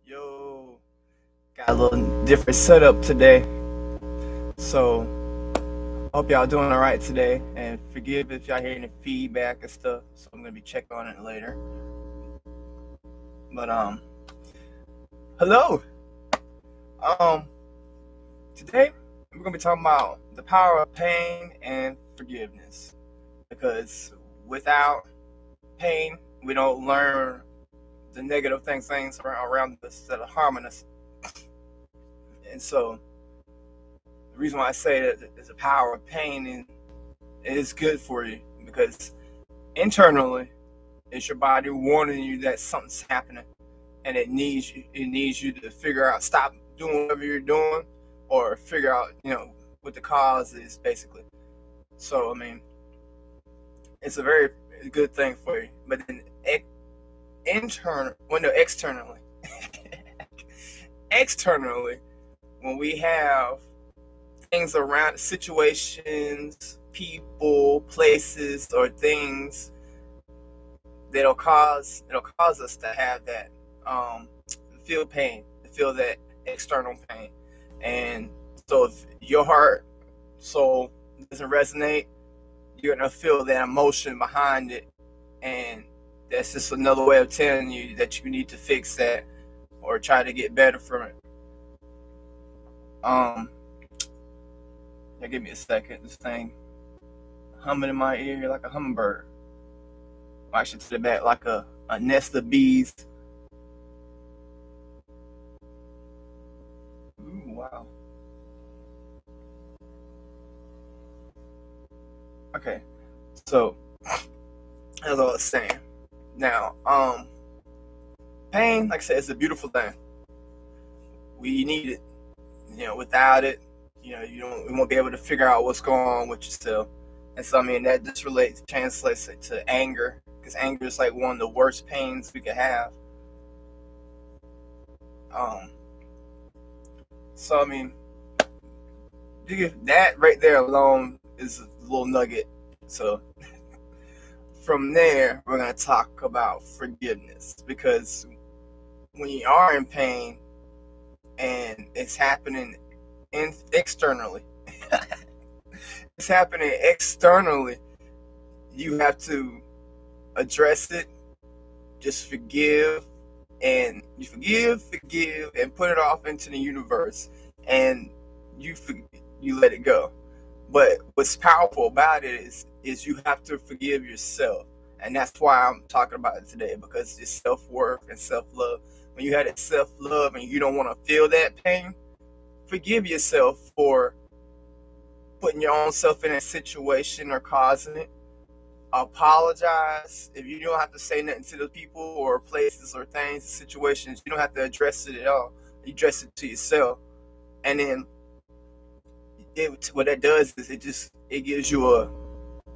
Yo, got a little different setup today. So, hope y'all doing all right today. And forgive if y'all hear any feedback and stuff. So I'm gonna be checking on it later. But hello. Um, Today we're gonna be talking about the power of pain and forgiveness. Because without pain, we don't learn the negative things around us that are harming us. And so the reason why I say that is the power of pain and it is good for you because internally it's your body warning you that something's happening and it needs you to figure out stop doing whatever you're doing or figure out what the cause is basically. So I mean it's a very good thing for you. But then internal well no externally externally when we have things around situations, people, places, or things it'll cause us to have that feel pain, to feel that external pain. And so if your heart soul doesn't resonate, you're gonna feel that emotion behind it, and that's just another way of telling you that you need to fix that or try to get better from it. Um, yeah, give me a second. This thing humming in my ear like a hummingbird. Or actually, to the back like a nest of bees. Ooh, wow. Okay, so as I was saying, now pain, like I said, is a beautiful thing. We need it. Without it, you won't be able to figure out what's going on with yourself. And so I mean that just translates it to anger, because anger is like one of the worst pains we could have. Um, so I mean that right there alone is a little nugget. So from there, we're gonna talk about forgiveness because when you are in pain and it's happening externally, it's happening externally. You have to address it, just forgive, and put it off into the universe, and you you let it go. But what's powerful about it is you have to forgive yourself, and that's why I'm talking about it today because it's self worth and self love. When you have that self love and you don't want to feel that pain, forgive yourself for putting your own self in a situation or causing it. Apologize if you don't have to say nothing to the people or places or things, situations. You don't have to address it at all. You address it to yourself, and then what that does is it gives you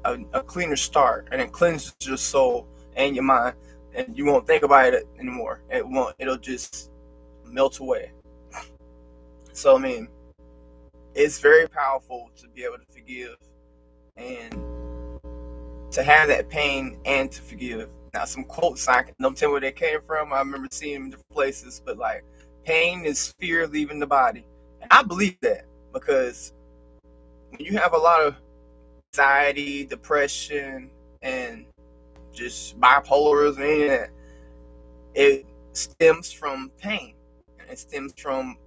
a cleaner start, and it cleanses your soul and your mind, and you won't think about it anymore. It'll just melt away. So I mean, it's very powerful to be able to forgive and to have that pain and to forgive. Now, some quotes, I don't tell where they came from. I remember seeing them in different places, but like, pain is fear leaving the body. And I believe that because when you have a lot of anxiety, depression, and just bipolarism, and it stems from pain. It stems from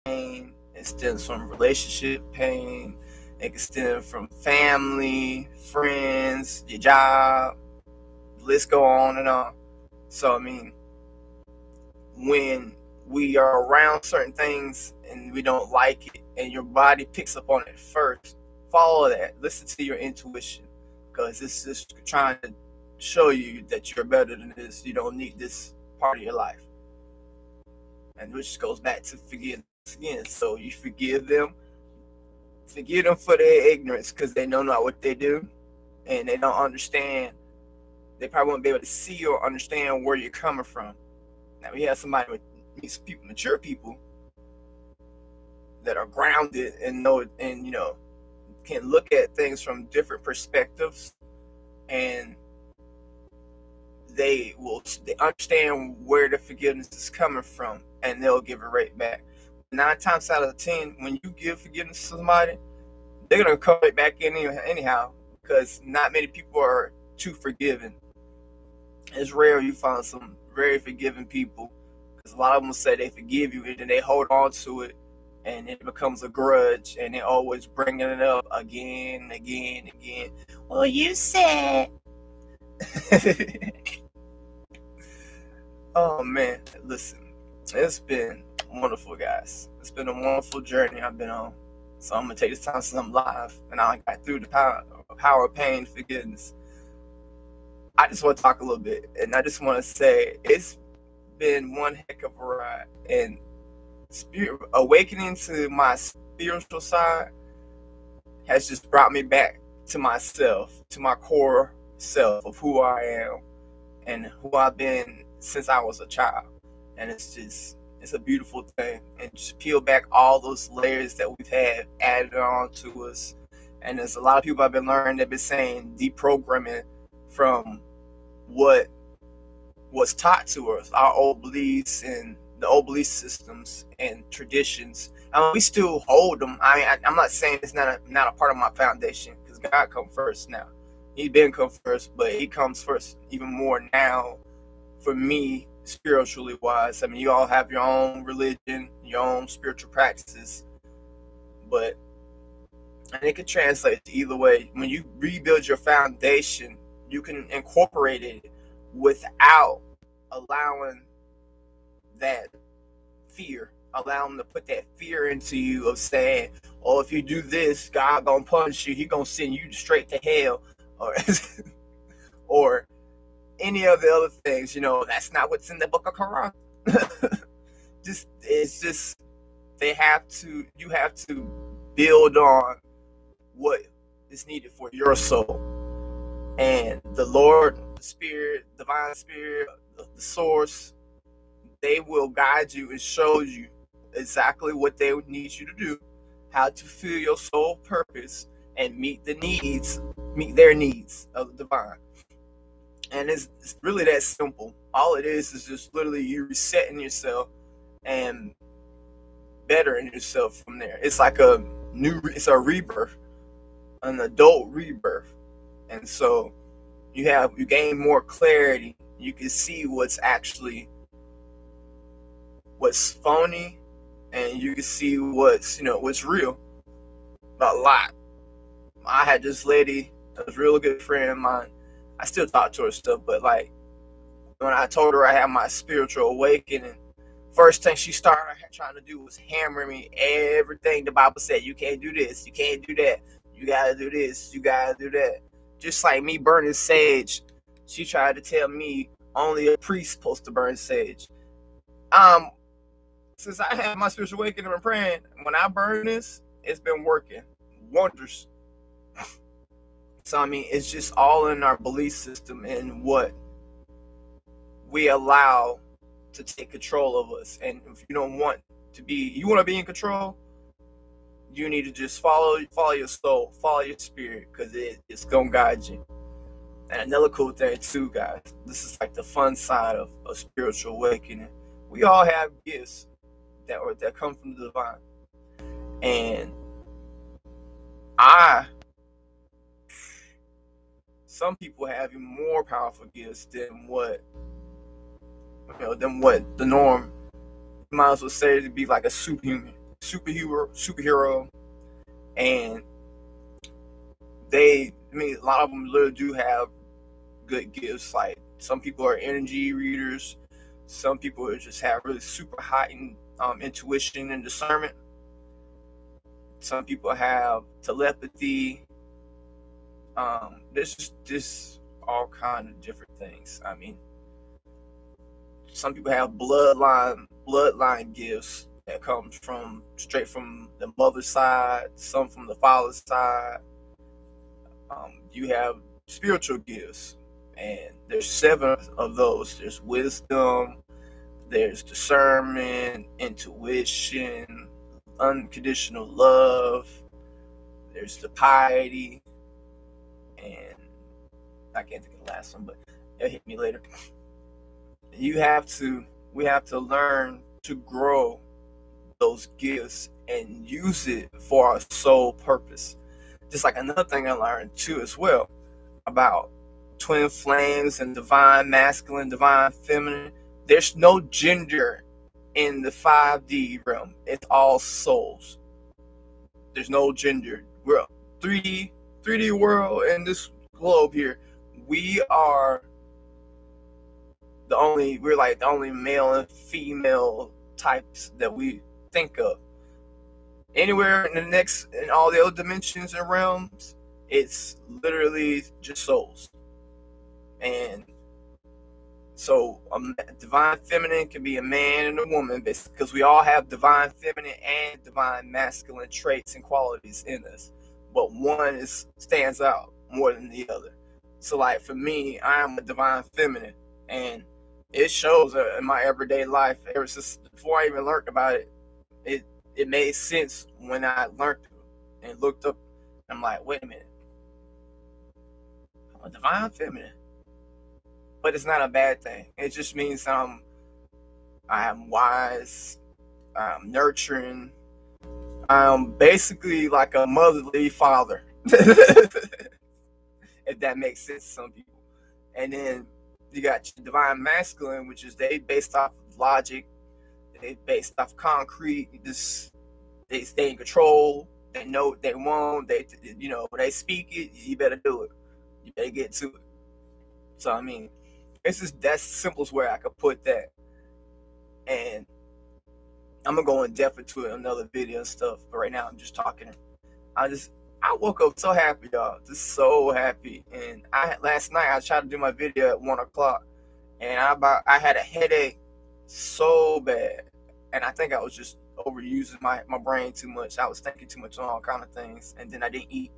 pain. It stems from relationship pain. It can stem from family, friends, your job. The list go on and on. So I mean, when we are around certain things and we don't like it, and your body picks up on it first, follow that. Listen to your intuition, because it's just trying to show you that you're better than this. You don't need this part of your life, and which goes back to forgiveness again. So you forgive them for their ignorance because they know not what they do, and they don't understand. They probably won't be able to see or understand where you're coming from. Now we have somebody with mature people that are grounded and know and can look at things from different perspectives, and they understand where the forgiveness is coming from, and they'll give it right back. 9 times out of 10, when you give forgiveness to somebody, they're gonna come right back in anyhow, because not many people are too forgiving. It's rare you find some very forgiving people, because a lot of them will say they forgive you and then they hold on to it, and it becomes a grudge, and they're always bringing it up again and again and again. Well, you said. Oh man, listen, it's been wonderful, guys. It's been a wonderful journey I've been on. So I'm gonna take this time since I'm live and I got through the power of pain, forgiveness. I just want to talk a little bit, and I just want to say it's been one heck of a ride, and awakening to my spiritual side has just brought me back to myself, to my core self of who I am and who I've been since I was a child. And it's a beautiful thing, and just peel back all those layers that we've had added on to us. And there's a lot of people I've been learning that have been saying deprogramming from what was taught to us, our old beliefs and the old belief systems and traditions. I mean, we still hold them. I'm not saying it's not a part of my foundation, because God comes first now. He's been come first, but he comes first even more now for me, spiritually wise. I mean, you all have your own religion, your own spiritual practices, and it could translate to either way. When you rebuild your foundation, you can incorporate it without allowing that fear, allow them to put that fear into you of saying, oh, if you do this, God gonna punish you, he gonna send you straight to hell, or or any of the other things. That's not what's in the book of Quran. It's just you have to build on what is needed for your soul. And the Lord, the Spirit, divine Spirit, the source, they will guide you and show you exactly what they would need you to do, how to fulfill your soul purpose and meet their needs of the divine. And it's really that simple. All it is just literally you resetting yourself and bettering yourself from there. It's like it's a rebirth, an adult rebirth. And so you gain more clarity. You can see what's phony, and you can see what's real. A lot. I had this lady, a real good friend of mine. I still talk to her stuff, but like when I told her I had my spiritual awakening, first thing she started trying to do was hammer me everything the Bible said. You can't do this, you can't do that, you gotta do this, you gotta do that. Just like me burning sage, she tried to tell me only a priest supposed to burn sage. Since I had my spiritual awakening and praying, when I burn this, it's been working wonders. So I mean, it's just all in our belief system and what we allow to take control of us. And if you don't want to be in control, you need to just follow your soul, follow your spirit, because it's gonna guide you. And another cool thing too, guys, this is like the fun side of a spiritual awakening. We all have gifts that come from the divine, and some people have even more powerful gifts than what the norm. You might as well say to be like a superhero, and a lot of them literally do have good gifts. Like some people are energy readers, some people just have really super heightened intuition and discernment. Some people have telepathy. There's just all kind of different things. I mean, some people have bloodline gifts that come straight from the mother's side, some from the father's side. You have spiritual gifts, and there's 7 of those. There's wisdom, there's discernment, intuition, unconditional love, there's the piety, and I can't think of the last one, but It'll hit me later. You have to. We have to learn to grow those gifts and use it for our sole purpose. Just like another thing I learned too as well about twin flames and divine masculine, divine feminine. There's no gender in the 5D realm. It's all souls. There's no gender. We're 3D world in this globe here. We are we're like the only male and female types that we think of. Anywhere in all the other dimensions and realms, it's literally just souls. And so divine feminine can be a man and a woman, because we all have divine feminine and divine masculine traits and qualities in us, but one stands out more than the other. So like for me, I am a divine feminine, and it shows in my everyday life. Ever since before I even learned about it, it made sense when I learned it and looked up. I'm like, wait a minute, I'm a divine feminine. But it's not a bad thing. It just means I am wise, I'm nurturing, I'm basically like a motherly father. If that makes sense to some people. And then you got your divine masculine, which is they based off logic, they based off concrete. They stay in control. They know what they want. When they speak it, you better do it. You better get to it. So I mean, that's the simplest way I could put that. And I'm gonna go in depth into it in another video and stuff. But right now I'm just talking. I woke up so happy, y'all. Just so happy. And last night I tried to do my video at 1:00, and I had a headache so bad, and I think I was just overusing my brain too much. I was thinking too much on all kind of things, and then I didn't eat,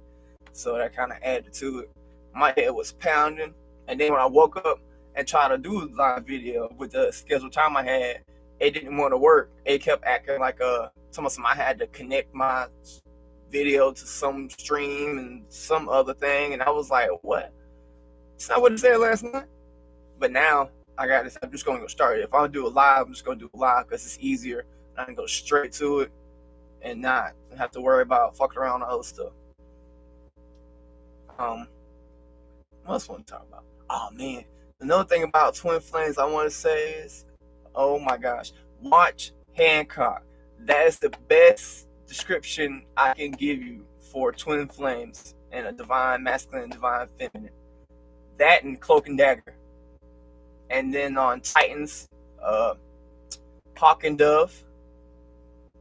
so that kind of added to it. My head was pounding, and then when I woke up and tried to do a live video with the scheduled time I had, it didn't want to work. It kept acting like something I had to connect my video to some stream and some other thing, and I was like, what? It's not what it said last night. But now I got this. I'm just going to go start it. If I do a live, I'm just going to do a live because it's easier. I can go straight to it and not have to worry about fucking around on other stuff. What else I want to talk about? Oh man, another thing about twin flames I want to say is, oh my gosh, watch Hancock. That is the best description I can give you for twin flames and a divine masculine and divine feminine. That and Cloak and Dagger. And then on Titans, Hawk and Dove,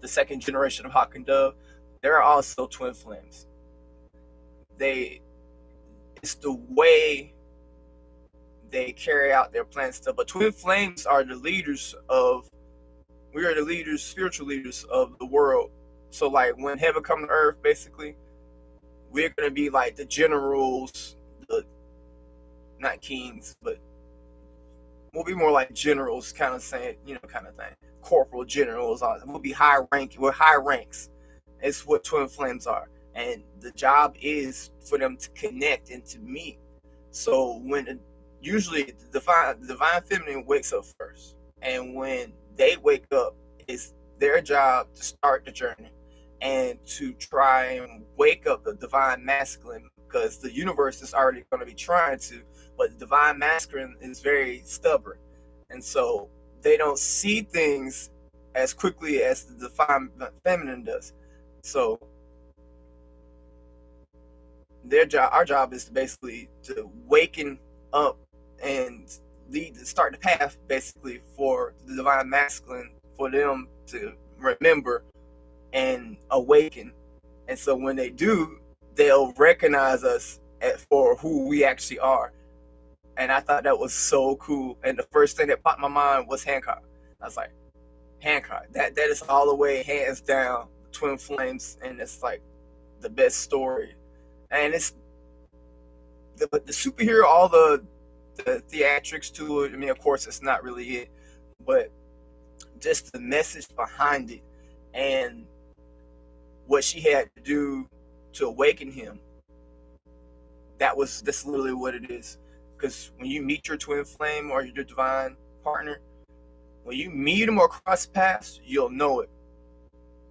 the second generation of Hawk and Dove, they're also twin flames. It's the way they carry out their plan stuff. But twin flames are the leaders we are the leaders, spiritual leaders of the world. So like when heaven come to earth, basically, we're going to be like the generals, not kings, but we'll be more like generals, kind of saying, kind of thing. Corporal generals. We'll be we're high ranks. It's what twin flames are. And the job is for them to connect and to meet. So usually the divine feminine wakes up first. And when they wake up, it's their job to start the journey and to try and wake up the divine masculine, because the universe is already going to be trying to, but the divine masculine is very stubborn. And so they don't see things as quickly as the divine feminine does. So our job is basically to waken up and start the path basically for the divine masculine, for them to remember and awaken. And so when they do, they'll recognize us for who we actually are. And I thought that was so cool. And the first thing that popped in my mind was Hancock. I was like, Hancock, that is all the way, hands down, twin flames, and it's like the best story. And it's the superhero, all the theatrics to it. I mean, of course, it's not really it, but just the message behind it and what she had to do to awaken him. That's literally what it is. because when you meet your twin flame or your divine partner, when you meet them or cross paths, you'll know it.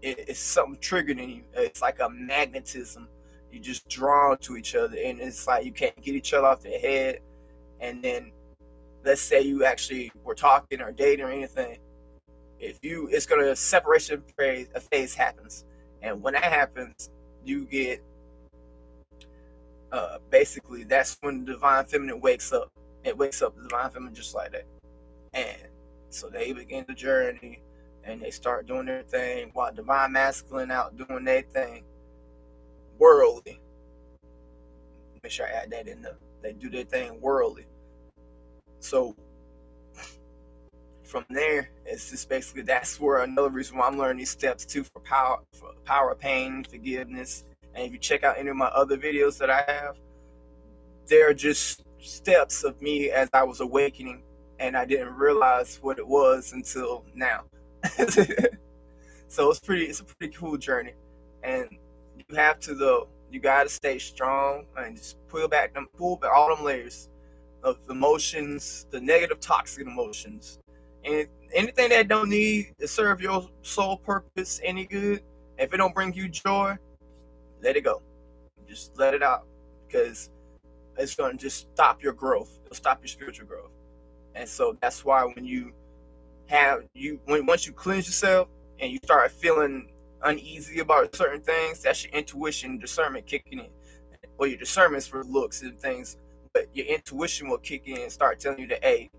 It's something triggered in you. It's like a magnetism. You just drawn to each other, and it's like you can't get each other off their head. And then, let's say you actually were talking or dating or anything. It's gonna separation phase happens, and when that happens, you get basically that's when the divine feminine wakes up. It wakes up the divine feminine just like that, and so they begin the journey, and they start doing their thing while divine masculine out doing their thing, worldly. Make sure I add that in there. They do their thing worldly. So from there, it's just basically that's where another reason why I'm learning these steps too for power of pain, forgiveness. And if you check out any of my other videos that I have, they're just steps of me as I was awakening, and I didn't realize what it was until now. So it's a pretty cool journey, and you have to though. You gotta stay strong and just pull back all them layers of emotions, the negative, toxic emotions, and anything that don't need to serve your soul purpose any good. If it don't bring you joy, let it go. Just let it out, because it's gonna just stop your growth. It'll stop your spiritual growth. And so that's why when once you cleanse yourself and you start feeling uneasy about certain things, that's your intuition, discernment kicking in. Well, your discernment's for looks and things, but your intuition will kick in and start telling you that, hey,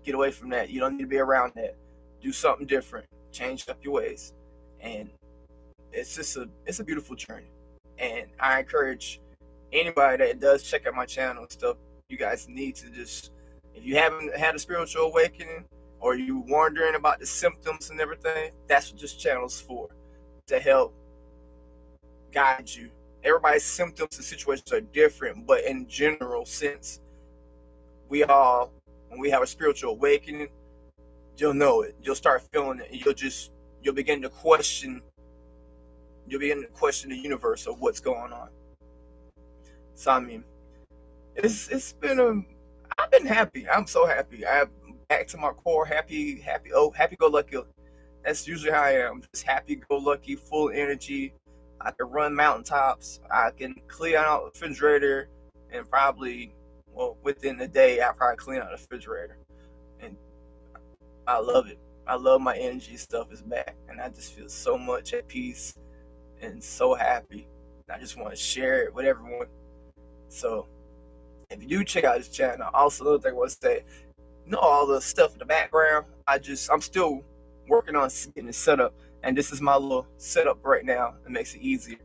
get away from that. You don't need to be around that. Do something different. Change up your ways. And it's a beautiful journey. And I encourage anybody that does check out my channel and stuff, you guys need to just, if you haven't had a spiritual awakening or you wondering about the symptoms and everything, that's what this channel is for, to help guide you. Everybody's symptoms and situations are different, but in general sense, when we have a spiritual awakening, you'll know it. You'll start feeling it. And you'll begin to question the universe of what's going on. So I mean, I've been happy. I'm so happy. I'm back to my core, happy go lucky. That's usually how I am. Just happy go lucky, full energy. I can run mountaintops. I can clean out the refrigerator, and probably, within the day, I probably clean out the refrigerator. And I love it. I love my energy stuff is back, and I just feel so much at peace and so happy. I just want to share it with everyone. So if you do check out this channel, also another thing I want to say, all the stuff in the background, I'm still working on getting it set up, and this is my little setup right now. It makes it easier.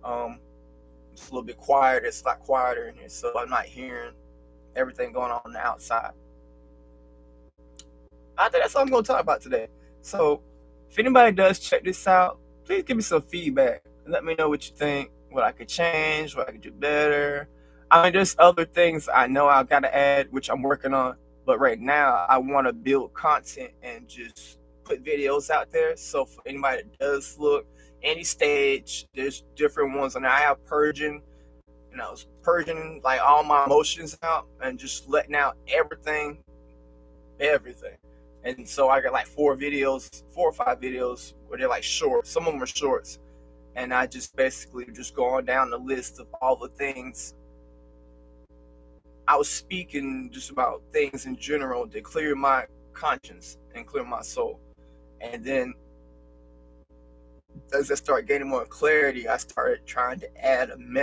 It's a little bit quieter. It's a lot quieter in here, so I'm not hearing everything going on the outside. I think that's all I'm going to talk about today. So if anybody does check this out, please give me some feedback. Let me know what you think, what I could change, what I could do better. I mean, there's other things I know I got to add, which I'm working on. But right now, I want to build content and just put videos out there. So for anybody that does look, any stage, there's different ones. And I have purging, and I was purging like all my emotions out and just letting out everything. And so I got like 4 or 5 videos where they're like short. Some of them are shorts. And I just basically just going down the list of all the things. I was speaking just about things in general to clear my conscience and clear my soul. And then as I started gaining more clarity, I started trying to add an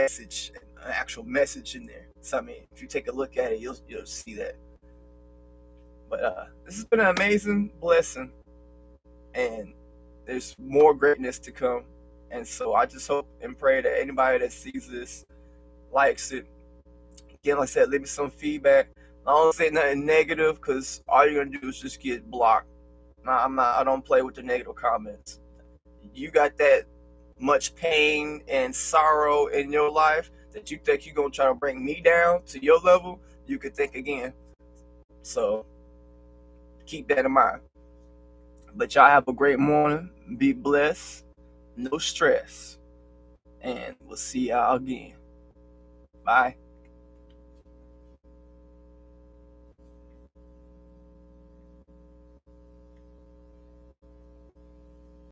actual message in there. So I mean, if you take a look at it, you'll see that. But this has been an amazing blessing, and there's more greatness to come. And so I just hope and pray that anybody that sees this likes it. Again, like I said, leave me some feedback. I don't say nothing negative, because all you're gonna do is just get blocked. I don't play with the negative comments. You got that much pain and sorrow in your life that you think you're gonna try to bring me down to your level, you could think again. So keep that in mind. But y'all have a great morning. Be blessed. No stress. And we'll see y'all again. Bye.